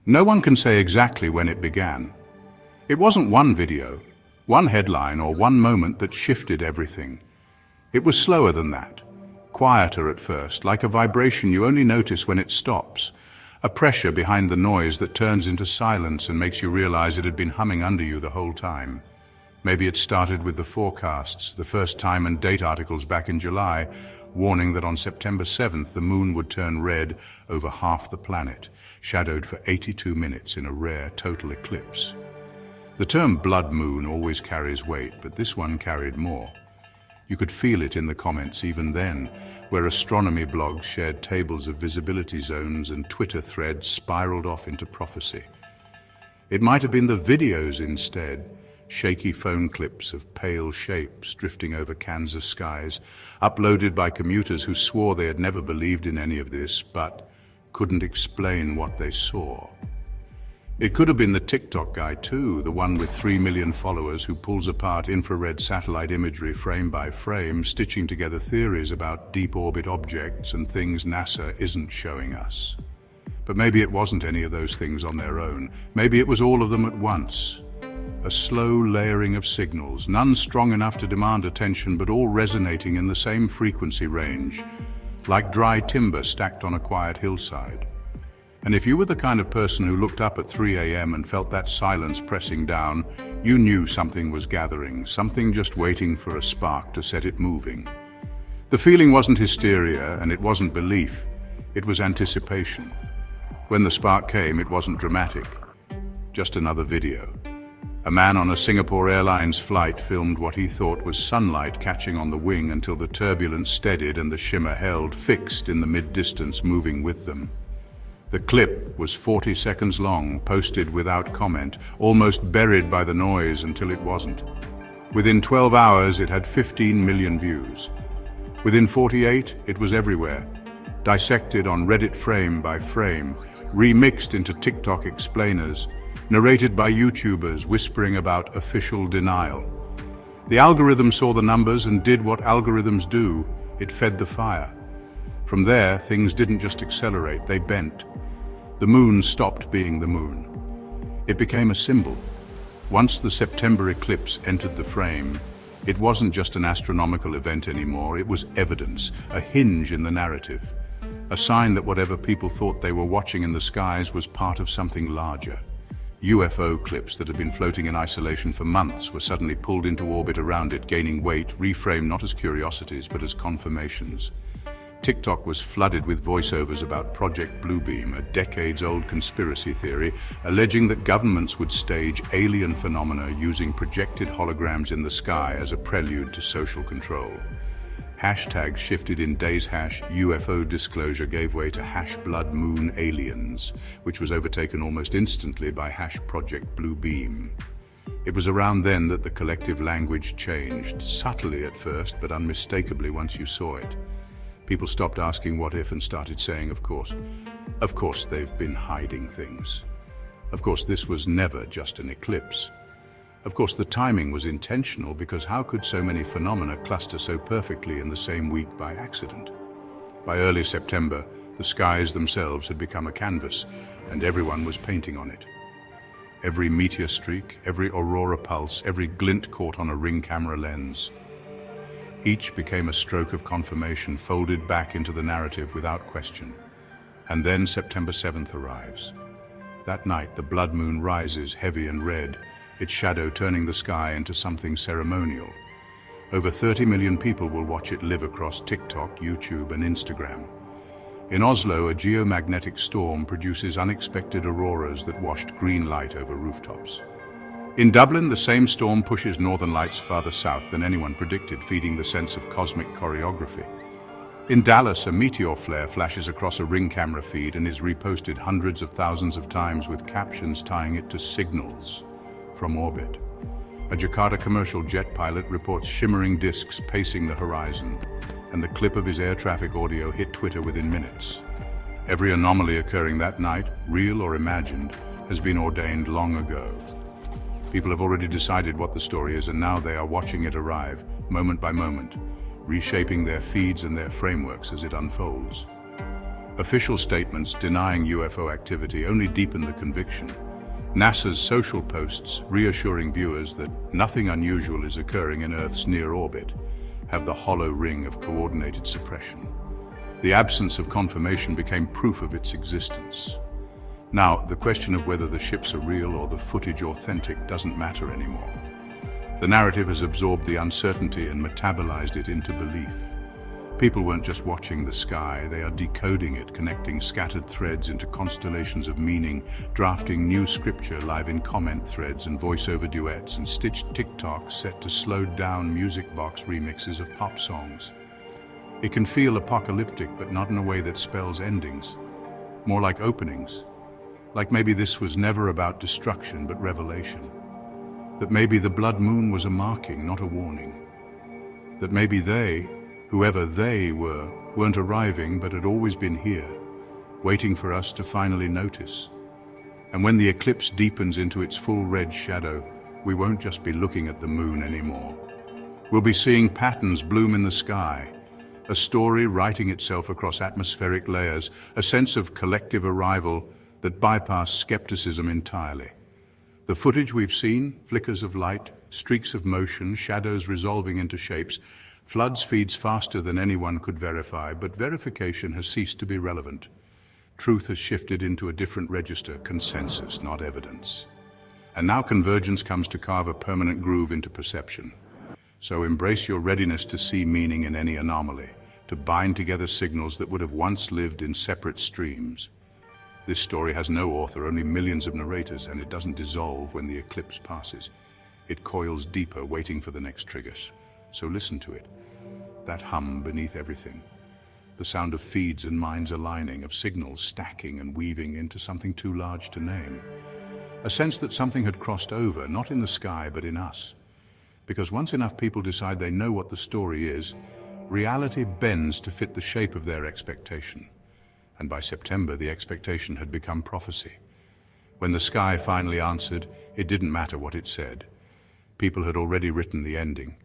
No one can say exactly when it began. It wasn't one video, one headline, or one moment that shifted everything. It was slower than that, quieter at first, like a vibration you only notice when it stops, a pressure behind the noise that turns into silence and makes you realize it had been humming under you the whole time. Maybe it started with the forecasts, the first time and date articles back in July, warning that on September 7th the moon would turn red over half the planet, shadowed for 82 minutes in a rare total eclipse. The term blood moon always carries weight, but this one carried more. You could feel it in the comments even then, where astronomy blogs shared tables of visibility zones and Twitter threads spiraled off into prophecy. It might have been the videos instead, shaky phone clips of pale shapes drifting over Kansas skies, uploaded by commuters who swore they had never believed in any of this, but couldn't explain what they saw. It could have been the TikTok guy too, the one with 3 million followers who pulls apart infrared satellite imagery frame by frame, stitching together theories about deep orbit objects and things NASA isn't showing us. But maybe it wasn't any of those things on their own. Maybe it was all of them at once. A slow layering of signals, none strong enough to demand attention, but all resonating in the same frequency range, like dry timber stacked on a quiet hillside. And if you were the kind of person who looked up at 3 a.m. and felt that silence pressing down, you knew something was gathering, something just waiting for a spark to set it moving. The feeling wasn't hysteria and it wasn't belief, it was anticipation. When the spark came, it wasn't dramatic, just another video. A man on a Singapore Airlines flight filmed what he thought was sunlight catching on the wing until the turbulence steadied and the shimmer held, fixed in the mid-distance, moving with them. The clip was 40 seconds long, posted without comment, almost buried by the noise until it wasn't. Within 12 hours, it had 15 million views. Within 48, it was everywhere, dissected on Reddit frame by frame, remixed into TikTok explainers, narrated by YouTubers whispering about official denial. The algorithm saw the numbers and did what algorithms do. It fed the fire. From there, things didn't just accelerate, they bent. The moon stopped being the moon. It became a symbol. Once the September eclipse entered the frame, it wasn't just an astronomical event anymore, it was evidence, a hinge in the narrative, a sign that whatever people thought they were watching in the skies was part of something larger. UFO clips that had been floating in isolation for months were suddenly pulled into orbit around it, gaining weight, reframed not as curiosities but as confirmations. TikTok was flooded with voiceovers about Project Bluebeam, a decades-old conspiracy theory alleging that governments would stage alien phenomena using projected holograms in the sky as a prelude to social control. Hashtags shifted in days. UFO disclosure gave way to #Blood Moon Aliens, which was overtaken almost instantly by #Project Bluebeam. It was around then that the collective language changed, subtly at first, but unmistakably once you saw it. People stopped asking what if and started saying, of course. Of course they've been hiding things. Of course this was never just an eclipse. Of course the timing was intentional, because how could so many phenomena cluster so perfectly in the same week by accident? By early September, the skies themselves had become a canvas, and everyone was painting on it. Every meteor streak, every aurora pulse, every glint caught on a ring camera lens. Each became a stroke of confirmation, folded back into the narrative without question. And then September 7th arrives. That night, the blood moon rises heavy and red, its shadow turning the sky into something ceremonial. Over 30 million people will watch it live across TikTok, YouTube, and Instagram. In Oslo, a geomagnetic storm produces unexpected auroras that washed green light over rooftops. In Dublin, the same storm pushes northern lights farther south than anyone predicted, feeding the sense of cosmic choreography. In Dallas, a meteor flare flashes across a ring camera feed and is reposted hundreds of thousands of times with captions tying it to signals from orbit. A Jakarta commercial jet pilot reports shimmering discs pacing the horizon, and the clip of his air traffic audio hit Twitter within minutes. Every anomaly occurring that night, real or imagined, has been ordained long ago. People have already decided what the story is, and now they are watching it arrive, moment by moment, reshaping their feeds and their frameworks as it unfolds. Official statements denying UFO activity only deepen the conviction. NASA's social posts, reassuring viewers that nothing unusual is occurring in Earth's near orbit, have the hollow ring of coordinated suppression. The absence of confirmation became proof of its existence. Now, the question of whether the ships are real or the footage authentic doesn't matter anymore. The narrative has absorbed the uncertainty and metabolized it into belief. People weren't just watching the sky, they are decoding it, connecting scattered threads into constellations of meaning, drafting new scripture live in comment threads and voiceover duets, and stitched TikToks set to slowed-down music box remixes of pop songs. It can feel apocalyptic, but not in a way that spells endings, more like openings. Like maybe this was never about destruction, but revelation. That maybe the blood moon was a marking, not a warning. That maybe they, whoever they were, weren't arriving but had always been here, waiting for us to finally notice. And when the eclipse deepens into its full red shadow, we won't just be looking at the moon anymore. We'll be seeing patterns bloom in the sky, a story writing itself across atmospheric layers, a sense of collective arrival that bypass skepticism entirely. The footage we've seen, flickers of light, streaks of motion, shadows resolving into shapes, floods feeds faster than anyone could verify, but verification has ceased to be relevant. Truth has shifted into a different register, consensus, not evidence. And now convergence comes to carve a permanent groove into perception. So embrace your readiness to see meaning in any anomaly, to bind together signals that would have once lived in separate streams. This story has no author, only millions of narrators, and it doesn't dissolve when the eclipse passes. It coils deeper, waiting for the next triggers. So listen to it, that hum beneath everything. The sound of feeds and minds aligning, of signals stacking and weaving into something too large to name. A sense that something had crossed over, not in the sky, but in us. Because once enough people decide they know what the story is, reality bends to fit the shape of their expectation. And by September, the expectation had become prophecy. When the sky finally answered, it didn't matter what it said. People had already written the ending.